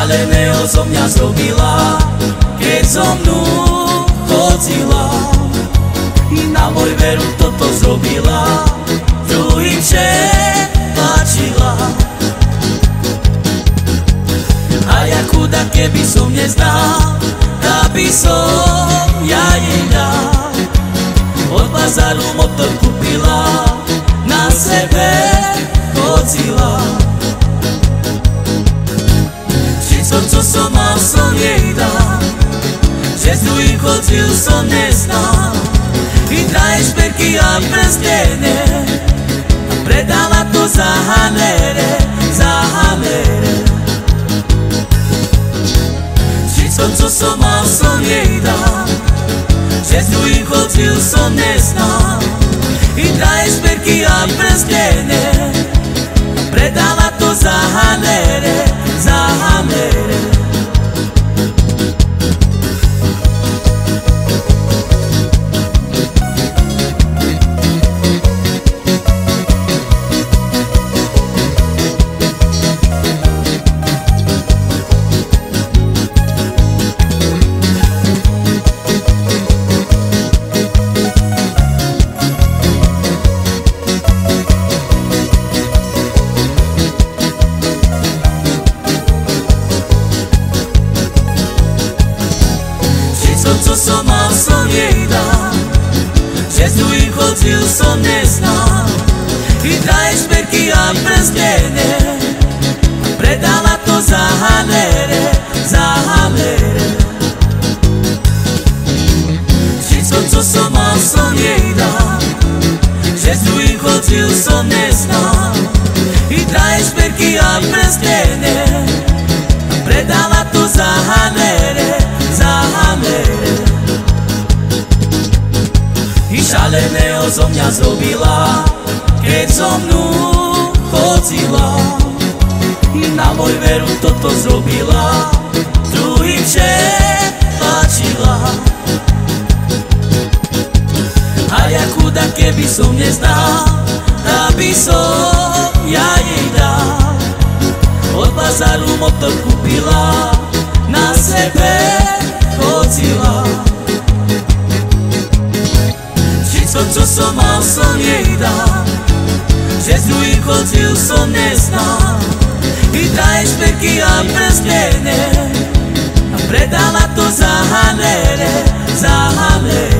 Šialeného zo mňa zrobila, keď so mnou chodila. Na môj veru toto zrobila, druhým páčila. A ja chudák, keby som neznal, tak by som ja jej dal. Od bazáru motor kúpila, na sebe chodila. Všetko, čo som mal, som jej dal, že s druhým chodil som neznal. I drahé šperky a prstene, a predala to za hanere, za hanere. Všetko, čo som mal, som jej dal, že s druhým chodil som neznal. I drahé šperky a prstene, a predala to za hanere, za hanere. Čo som mal, som jej dal, že s druhým chodil som neznal. I drahé šperky a prstene, a predala to za hanere, za hanere. Všetko, čo som mal, som jej dal, že s druhým chodil som neznal. I drahé šperky a prstene, a predala to za hanere, za hanere. I šialeného zo mňa zrobila, keď so mnou chodila. Na môj veru toto zrobila, druhým páčila. A ja chudák, keby som neznal, tak by som ja jej dal. Od bazáru motor kúpila, na sebe chodila. Všetko, čo som mal, som jej dal, že s druhým chodil som neznal. I drahé šperky a prstene, a predala to za hanere, za hanere.